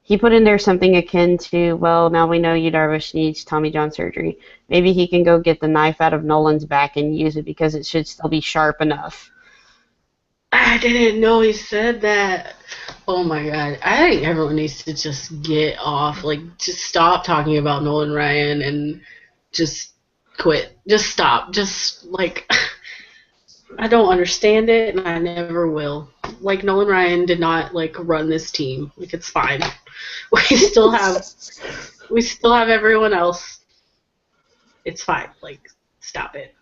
he put in there something akin to, well, now we know Yu Darvish needs Tommy John surgery. Maybe he can go get the knife out of Nolan's back and use it because it should still be sharp enough. I didn't know he said that. Oh my god. I think everyone needs to just get off. Like, just stop talking about Nolan Ryan and just quit. Just stop. Just, like, I don't understand it and I never will. Like, Nolan Ryan did not, like, run this team. Like, it's fine. We still have everyone else. It's fine. Like, stop it.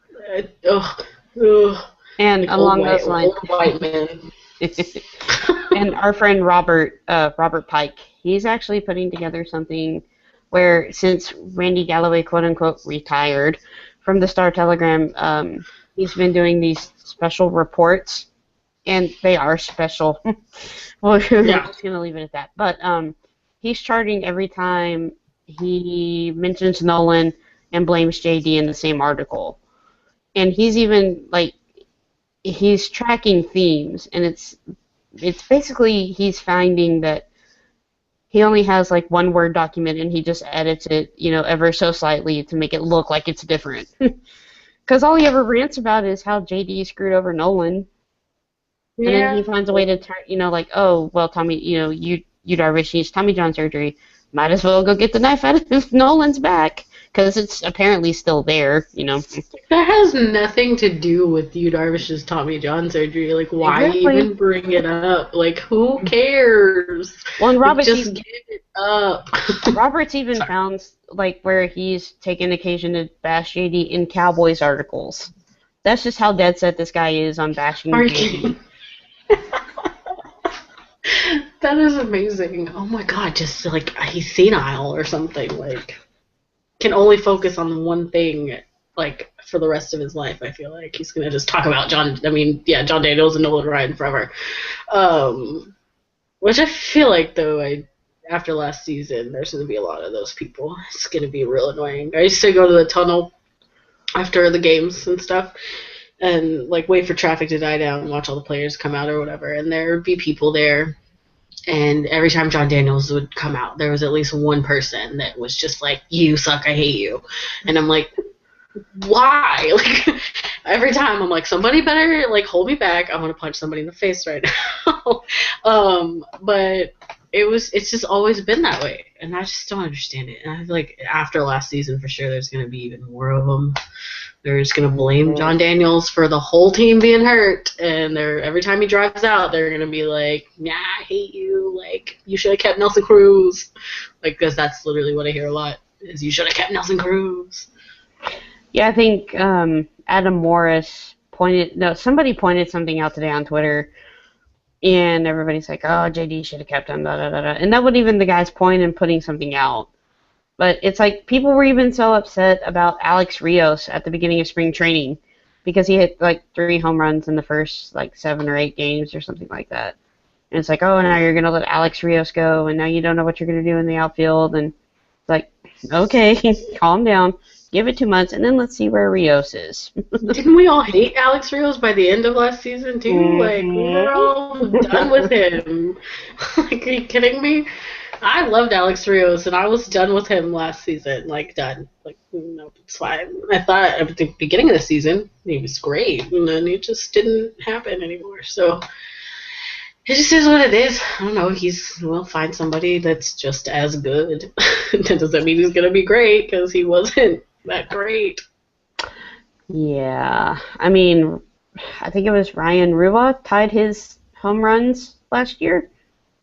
Ugh. And Like along those lines, old white men. and our friend Robert Pike, he's actually putting together something where, since Randy Galloway, quote unquote, retired from the Star Telegram, he's been doing these special reports, and they are special. Well, we're just gonna leave it at that. But he's charting every time he mentions Nolan and blames JD in the same article, and he's even like. He's tracking themes, and it's basically he's finding that he only has like one Word document, and he just edits it, ever so slightly to make it look like it's different. Because all he ever rants about is how JD screwed over Nolan, and then he finds a way to turn, like, oh well, Tommy, Yu Darvish needs Tommy John surgery. Might as well go get the knife out of Nolan's back. Because it's apparently still there, That has nothing to do with Yu Darvish's Tommy John surgery. Like, why even bring it up? Like, who cares? Well, and Robert's just give it up. Robert's even found, like, where he's taken occasion to bash JD in Cowboys articles. That's just how dead set this guy is on bashing JD. That is amazing. Oh my god, just, like, he's senile or something, like... Can only focus on one thing, like, for the rest of his life. I feel like he's gonna just talk about John Daniels and Nolan Ryan forever. Which I feel like, though, after last season, there's gonna be a lot of those people. It's gonna be real annoying. I used to go to the tunnel after the games and stuff, and like wait for traffic to die down and watch all the players come out or whatever. And there would be people there. And every time John Daniels would come out, there was at least one person that was just like, you suck, I hate you. And I'm like, why? Like, every time I'm like, somebody better, like, hold me back. I want to punch somebody in the face right now. But it's just always been that way. And I just don't understand it. And I feel like after last season, for sure, there's going to be even more of them. They're just going to blame John Daniels for the whole team being hurt. And every time he drives out, they're going to be like, nah, I hate you. Like, you should have kept Nelson Cruz. Like, because that's literally what I hear a lot, is you should have kept Nelson Cruz. Yeah, I think Adam Morris somebody pointed something out today on Twitter. And everybody's like, oh, JD should have kept him, da da da da. And that wasn't even the guy's point in putting something out. But it's like people were even so upset about Alex Rios at the beginning of spring training because he hit like 3 home runs in the first like 7 or 8 games or something like that. And it's like, oh, now you're going to let Alex Rios go, and now you don't know what you're going to do in the outfield. And it's like, okay, calm down. Give it 2 months, and then let's see where Rios is. Didn't we all hate Alex Rios by the end of last season, too? Mm-hmm. Like, we were all done with him. Like, are you kidding me? I loved Alex Rios, and I was done with him last season. Like, done. Like, no, it's fine. I thought at the beginning of the season he was great, and then it just didn't happen anymore. So it just is what it is. I don't know. We'll find somebody that's just as good. That doesn't mean he's going to be great, because he wasn't that great. Yeah. I mean, I think it was Ryan Rua tied his home runs last year,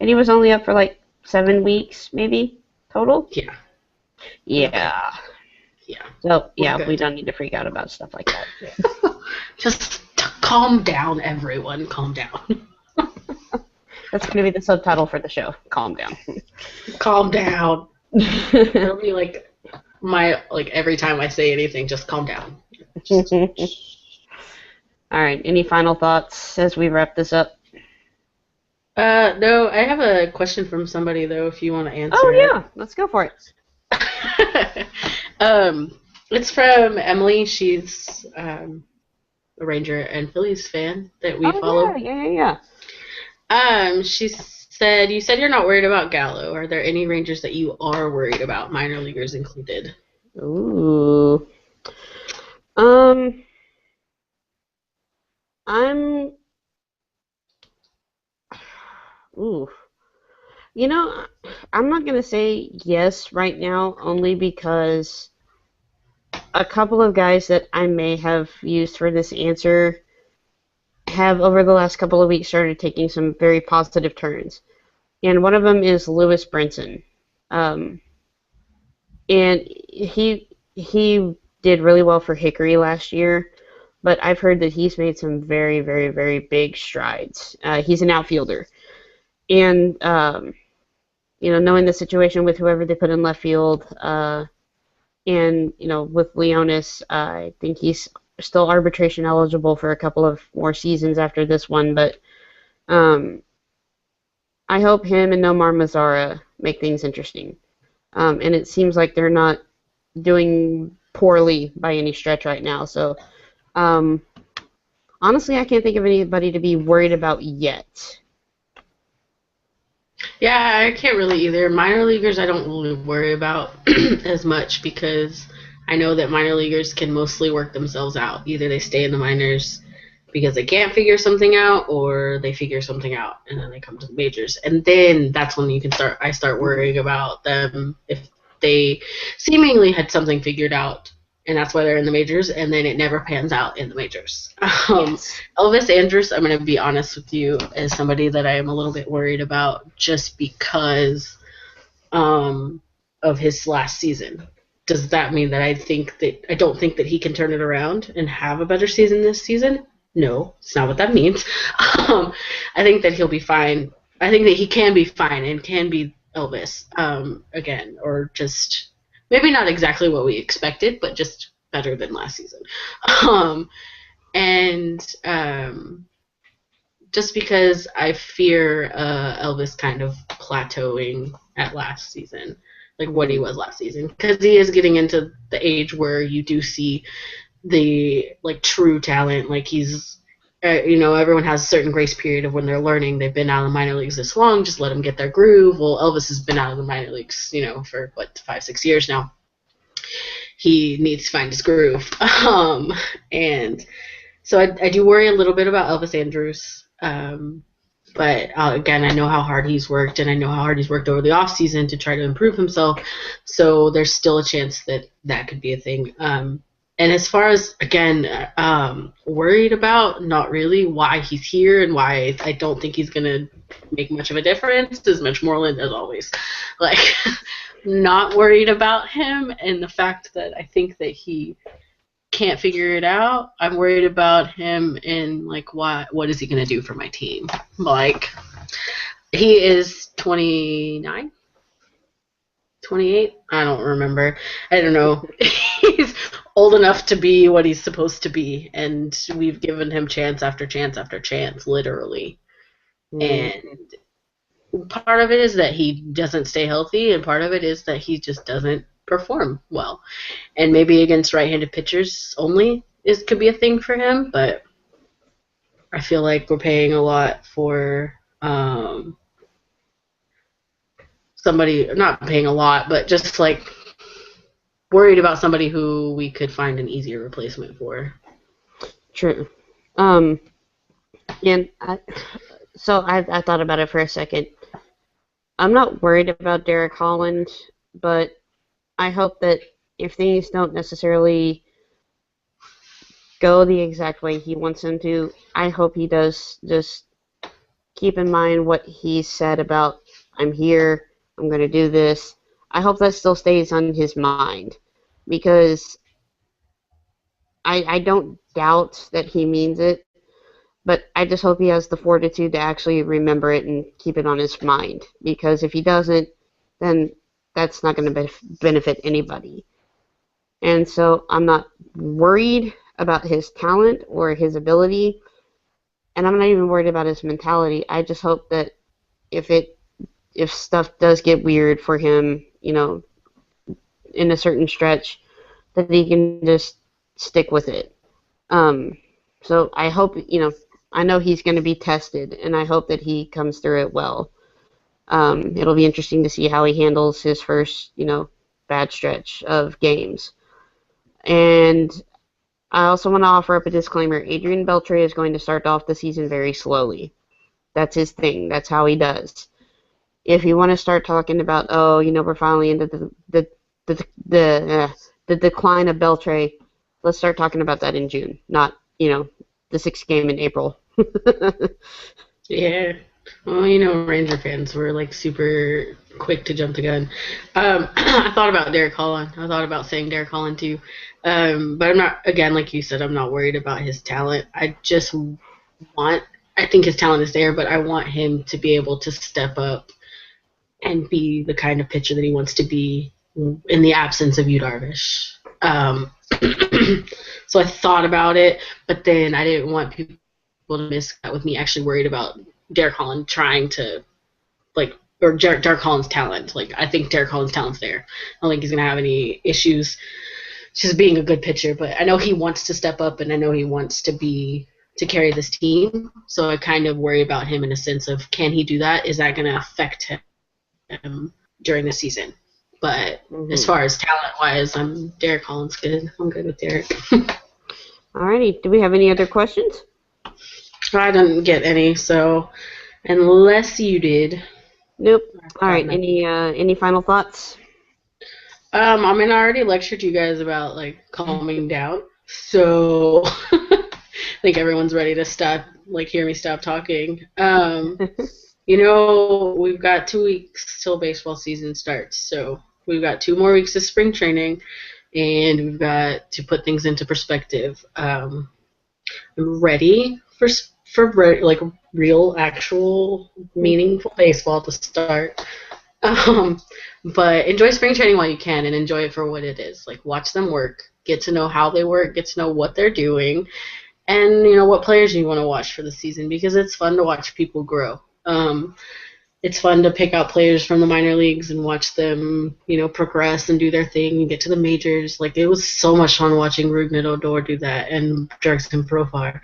and he was only up for like 7 weeks, maybe, total? Yeah. Yeah. Yeah. So, yeah, we don't need to freak out about stuff like that. Just calm down, everyone. Calm down. That's going to be the subtitle for the show. Calm down. Calm down. It'll be like every time I say anything, just calm down. All right. Any final thoughts as we wrap this up? No, I have a question from somebody, though, if you want to answer. Oh, yeah. Let's go for it. It's from Emily. She's a Ranger and Phillies fan that we follow. Yeah. She You said you're not worried about Gallo. Are there any Rangers that you are worried about, minor leaguers included? Ooh. I'm. Ooh. You know, I'm not gonna say yes right now, only because a couple of guys that I may have used for this answer have over the last couple of weeks started taking some very positive turns. And one of them is Lewis Brinson. Um, and he did really well for Hickory last year, but I've heard that he's made some very, very, very big strides. He's an outfielder. And, knowing the situation with whoever they put in left field, and, with Leonis, I think he's still arbitration eligible for a couple of more seasons after this one, but I hope him and Nomar Mazara make things interesting. And it seems like they're not doing poorly by any stretch right now. So, honestly, I can't think of anybody to be worried about yet. Yeah, I can't really either. Minor leaguers I don't really worry about as much because I know that minor leaguers can mostly work themselves out. Either they stay in the minors because they can't figure something out, or they figure something out and then they come to the majors. And then that's when I start worrying about them if they seemingly had something figured out and that's why they're in the majors, and then it never pans out in the majors. Yes. Elvis Andrus, I'm going to be honest with you, is somebody that I am a little bit worried about just because of his last season. Does that mean that I don't think that he can turn it around and have a better season this season? No, it's not what that means. I think that he'll be fine. I think that he can be fine and can be Elvis again, or just maybe not exactly what we expected, but just better than last season. And just because I fear Elvis kind of plateauing at last season, like what he was last season, because he is getting into the age where you do see the like true talent. Like he's, everyone has a certain grace period of when they're learning. They've been out of the minor leagues this long, just let them get their groove. Well, Elvis has been out of the minor leagues, for 5-6 years now. He needs to find his groove, and so I do worry a little bit about Elvis Andrus. But again, I know how hard he's worked, and I know how hard he's worked over the off season to try to improve himself. So there's still a chance that could be a thing. And as far as, again, worried about, not really, why he's here and why I don't think he's going to make much of a difference is Mitch Moreland, as always. Like, not worried about him, and the fact that I think that he can't figure it out. I'm worried about him and, like, what is he going to do for my team? Like, he is 29? 28? I don't remember. I don't know. He's old enough to be what he's supposed to be, and we've given him chance after chance after chance, literally. And part of it is that he doesn't stay healthy, and part of it is that he just doesn't perform well. And maybe against right-handed pitchers only could be a thing for him, but I feel like we're paying a lot for somebody, not paying a lot, but just like worried about somebody who we could find an easier replacement for. True. And I thought about it for a second. I'm not worried about Derek Holland, but I hope that if things don't necessarily go the exact way he wants them to, I hope he does just keep in mind what he said about, I'm here, I'm going to do this. I hope that still stays on his mind, because I don't doubt that he means it, but I just hope he has the fortitude to actually remember it and keep it on his mind, because if he doesn't, then that's not going to benefit anybody. And so I'm not worried about his talent or his ability, and I'm not even worried about his mentality. I just hope that if stuff does get weird for him, in a certain stretch, that he can just stick with it. So I hope, I know he's going to be tested, and I hope that he comes through it well. It'll be interesting to see how he handles his first, bad stretch of games. And I also want to offer up a disclaimer. Adrian Beltre is going to start off the season very slowly. That's his thing. That's how he does. If you want to start talking about, we're finally into the decline of Beltre, let's start talking about that in June, not, the sixth game in April. Yeah. Well, Ranger fans were like super quick to jump the gun. I thought about Derek Holland. I thought about saying Derek Holland too. But I'm not, again, like you said, I'm not worried about his talent. I think his talent is there, but I want him to be able to step up and be the kind of pitcher that he wants to be in the absence of Yu Darvish. So I thought about it, but then I didn't want people to miss that with me actually worried about Derek Holland trying to, or Derek Holland's talent. I think Derek Holland's talent's there. I don't think he's going to have any issues just being a good pitcher, but I know he wants to step up, and I know he wants to carry this team, so I kind of worry about him in a sense of, can he do that? Is that going to affect him during the season? But as far as talent-wise, Derek Holland's good. I'm good with Derek. Alrighty. Do we have any other questions? I didn't get any, so unless you did. Nope. All right. Any final thoughts? I already lectured you guys about calming down, so I think everyone's ready to stop, hear me stop talking. We've got 2 weeks till baseball season starts, so we've got 2 more weeks of spring training, and we've got to put things into perspective. I'm ready for real, actual, meaningful baseball to start. But enjoy spring training while you can, and enjoy it for what it is. Watch them work, get to know how they work, get to know what they're doing, and what players you want to watch for the season, because it's fun to watch people grow. It's fun to pick out players from the minor leagues and watch them, progress and do their thing and get to the majors. It was so much fun watching Rougned Odor do that, and Jurickson Profar.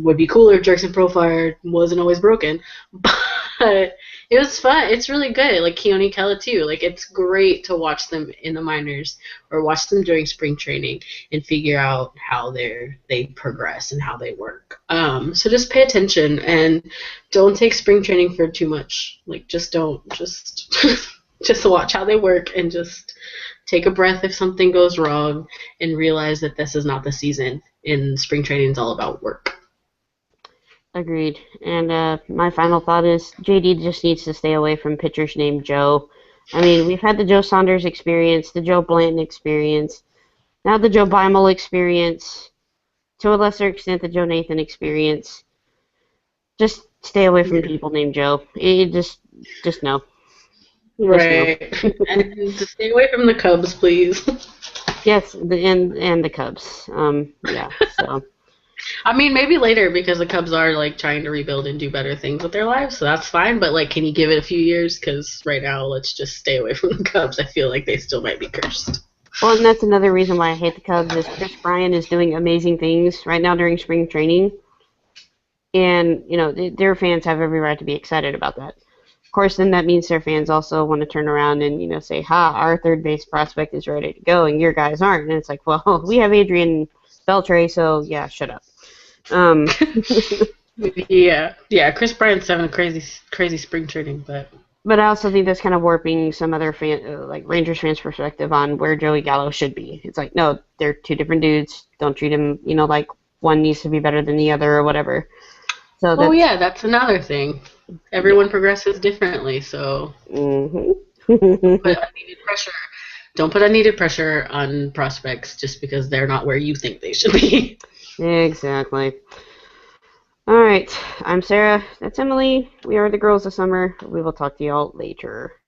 Would be cooler if Jurickson Profar wasn't always broken, but it was fun. It's really good. Keone Kela too. It's great to watch them in the minors or watch them during spring training and figure out how they progress and how they work. So just pay attention and don't take spring training for too much. Just don't. Just watch how they work and just take a breath if something goes wrong and realize that this is not the season and spring training is all about work. Agreed. And my final thought is JD just needs to stay away from pitchers named Joe. We've had the Joe Saunders experience, the Joe Blanton experience, now the Joe Beimel experience, to a lesser extent the Joe Nathan experience. Just stay away from people named Joe. Just no. Right. And just stay away from the Cubs, please. Yes, and the Cubs. Yeah, so... maybe later, because the Cubs are trying to rebuild and do better things with their lives, so that's fine. But can you give it a few years? Because right now, let's just stay away from the Cubs. I feel like they still might be cursed. Well, and that's another reason why I hate the Cubs is Chris Bryant is doing amazing things right now during spring training, and their fans have every right to be excited about that. Of course, then that means their fans also want to turn around and say, "Ha, our third base prospect is ready to go, and your guys aren't." And it's well, we have Adrian Beltre, so yeah, shut up. Yeah. Chris Bryant's having a crazy spring training, but I also think that's kind of warping some other Rangers fans' perspective on where Joey Gallo should be. It's no, they're two different dudes. Don't treat them, like one needs to be better than the other or whatever. So that's another thing. Everyone progresses differently, so put unneeded pressure. Don't put unneeded pressure on prospects just because they're not where you think they should be. Exactly. All right. I'm Sarah. That's Emily. We are the Girls of Summer. We will talk to y'all later.